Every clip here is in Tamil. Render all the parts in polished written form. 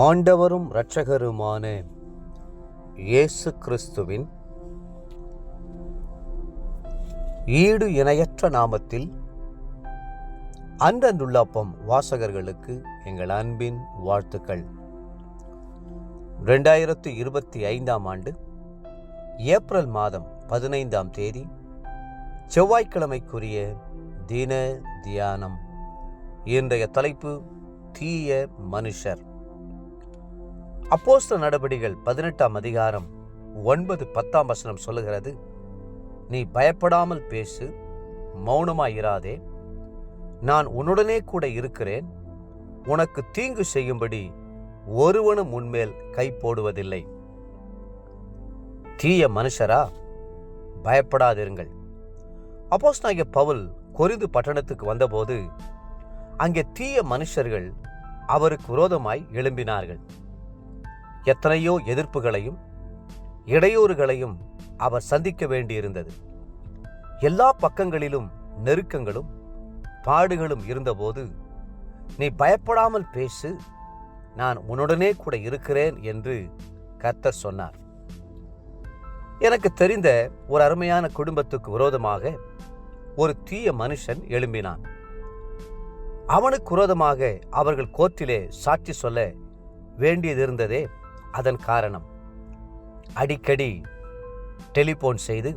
ஆண்டவரும் இரட்சகருமான இயேசு கிறிஸ்துவின் ஈடு இணையற்ற நாமத்தில் அன்றன்றுள்ளப்பம் வாசகர்களுக்கு எங்கள் அன்பின் வாழ்த்துக்கள். 2025 ஆண்டு ஏப்ரல் மாதம் 15ஆம் தேதி செவ்வாய்க்கிழமைக்குரிய தின தியானம். இன்றைய தலைப்பு தீய மனுஷர். அப்போஸ்தலர் நடபடிகள் 18ஆம் அதிகாரம் 9-10ஆம் வசனம் சொல்லுகிறது, நீ பயப்படாமல் பேசு, மௌனமாயிராதே, நான் உன்னுடனே கூட இருக்கிறேன், உனக்கு தீங்கு செய்யும்படி ஒருவனும் உன்மேல் கை போடுவதில்லை. தீய மனுஷரா? பயப்படாதிருங்கள். அப்போஸ்தலனாகிய பவுல் கொரிந்து பட்டணத்துக்கு வந்தபோது அங்கே தீய மனுஷர்கள் அவருக்கு விரோதமாய் எழும்பினார்கள். எத்தனையோ எதிர்ப்புகளையும் இடையூறுகளையும் அவர் சந்திக்க வேண்டியிருந்தது. எல்லா பக்கங்களிலும் நெருக்கங்களும் பாடுகளும் இருந்தபோது, நீ பயப்படாமல் பேசு, நான் உன்னுடனே கூட இருக்கிறேன் என்று கர்த்தர் சொன்னார். எனக்கு தெரிந்த ஒரு அருமையான குடும்பத்துக்கு விரோதமாக ஒரு தீய மனுஷன் எழும்பினான். அவனுக்கு விரோதமாக அவர்கள் கோர்ட்டிலே சாட்சி சொல்ல வேண்டியதிருந்ததே அதன் காரணம். அடிக்கடி டெலிபோன் செய்து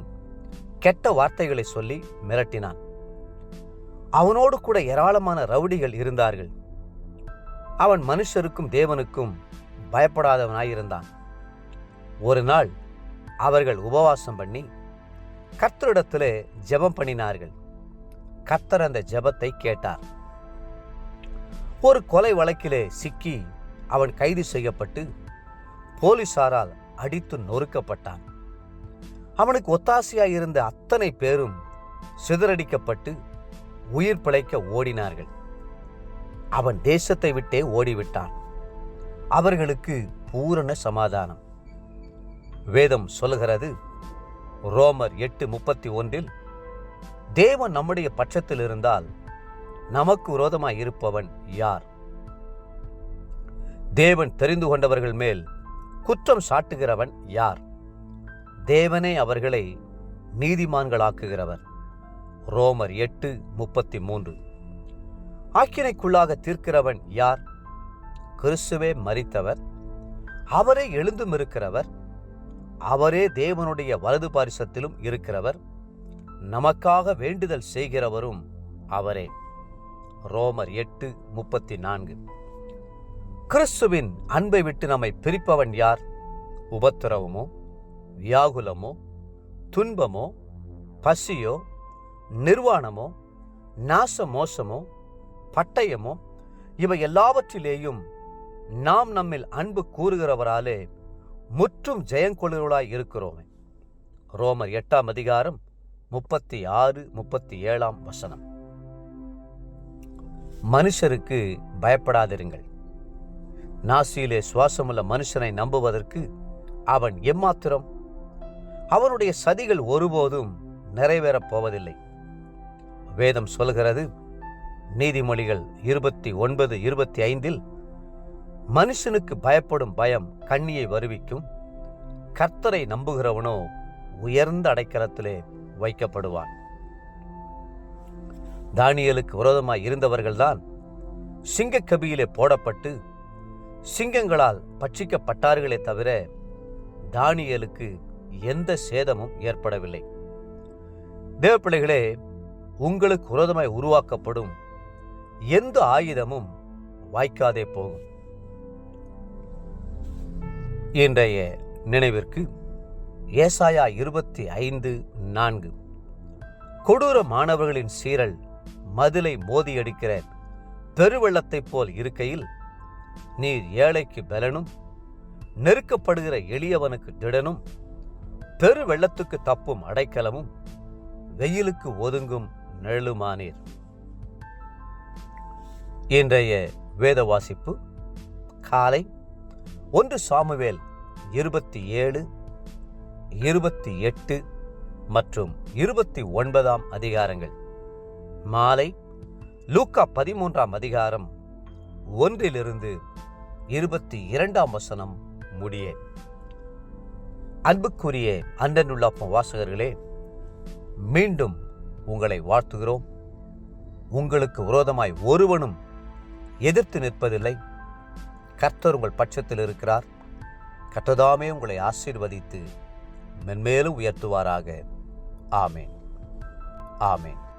கெட்ட வார்த்தைகளை சொல்லி மிரட்டினான். அவனோடு கூட ஏராளமான ரவுடிகள் இருந்தார்கள். அவன் மனுஷருக்கும் தேவனுக்கும் பயப்படாதவனாயிருந்தான். ஒரு நாள் அவர்கள் உபவாசம் பண்ணி கர்த்தரிடத்திலே ஜெபம் பண்ணினார்கள். கர்த்தர் அந்த ஜெபத்தை கேட்டார். ஒரு கொலை வழக்கிலே சிக்கி அவன் கைது செய்யப்பட்டு போலீசாரால் அடித்து நொறுக்கப்பட்டான். அவனுக்கு ஒத்தாசையாயிருந்த அத்தனை பேரும் சிதறடிக்கப்பட்டு உயிர் பிழைக்க ஓடினார்கள். அவன் தேசத்தை விட்டே ஓடிவிட்டான். அவர்களுக்கு பூரண சமாதானம். வேதம் சொல்லுகிறது, ரோமர் 8:31, தேவன் நம்முடைய பட்சத்தில் இருந்தால் நமக்கு விரோதமாய் இருப்பவன் யார்? தேவன் தெரிந்து கொண்டவர்கள் மேல் குற்றம் சாட்டுகிறவன் யார்? தேவனே அவர்களை நீதிமான்களாக்குகிறவர். ரோமர் 8:33. ஆக்கினைக்குள்ளாக தீர்க்கிறவன் யார்? கிறிஸ்துவே மரித்தவர், அவரே எழுந்தும் இருக்கிறவர், அவரே தேவனுடைய வலது பாரிசத்திலும் இருக்கிறவர், நமக்காக வேண்டுதல் செய்கிறவரும் அவரே. ரோமர் 8:34. கிறிஸ்துவின் அன்பை விட்டு நம்மை பிரிப்பவன் யார்? உபத்திரவமோ, வியாகுலமோ, துன்பமோ, பசியோ, நிர்வாணமோ, நாச மோசமோ, பட்டயமோ, இவை எல்லாவற்றிலேயும் நாம் நம்மில் அன்பு கூறுகிறவராலே முற்றும் ஜெயங்கொள்ளுவர்களாய் இருக்கிறோமே. ரோமர் 8ஆம் அதிகாரம் 36-37ஆம் வசனம். மனுஷருக்கு பயப்படாதிருங்கள். நாசியிலே சுவாசமுள்ள மனுஷனை நம்புவதற்கு அவன் எம்மாத்திரம்? அவனுடைய சதிகள் ஒருபோதும் நிறைவேறப் போவதில்லை. வேதம் சொல்கிறது, நீதிமொழிகள் 29:25, மனுஷனுக்கு பயப்படும் பயம் கண்ணியை வருவிக்கும், கர்த்தரை நம்புகிறவனோ உயர்ந்த அடைக்கலத்திலே வைக்கப்படுவான். தானியேலுக்கு விரோதமாய் இருந்தவர்கள்தான் சிங்கக்கபியிலே போடப்பட்டு சிங்கங்களால் பட்சிக்கப்பட்டார்களே தவிர தானியேலுக்கு எந்த சேதமும் ஏற்படவில்லை. தேவப்பிள்ளைகளே, உங்களுக்கு விரோதமாய் உருவாக்கப்படும் எந்த ஆயுதமும் வாய்க்காதே போகும். இன்றைய நினைவிற்கு ஏசாயா 25:4, கொடூர மாணவர்களின் சீரல் மதிலை மோதியடிக்கிற பெருவெள்ளத்தைப் போல் இருக்கையில், நீர் ஏழைக்கு பலனும் நெருக்கப்படுகிற எளியவனுக்கு திடனும் பெரு வெள்ளத்துக்கு தப்பும் அடைக்கலமும் வெயிலுக்கு ஒதுங்கும் நிழலுமானீர். இன்றைய வேத வாசிப்பு காலை 1 சாமுவேல் 27, 28 மற்றும் 29ஆம் அதிகாரங்கள். மாலை லூக்கா 13ஆம் அதிகாரம் 1 22ஆம் வசனம் முடிய. அன்புக்குரிய அண்டனுள்ள வாசகர்களே, மீண்டும் உங்களை வாழ்த்துகிறோம். உங்களுக்கு விரோதமாய் ஒருவனும் எதிர்த்து நிற்பதில்லை. கர்த்தர் உங்கள் பட்சத்தில் இருக்கிறார். கர்த்தர்தாமே உங்களை ஆசீர்வதித்து மென்மேலும் உயர்த்துவாராக. ஆமேன். ஆமேன்.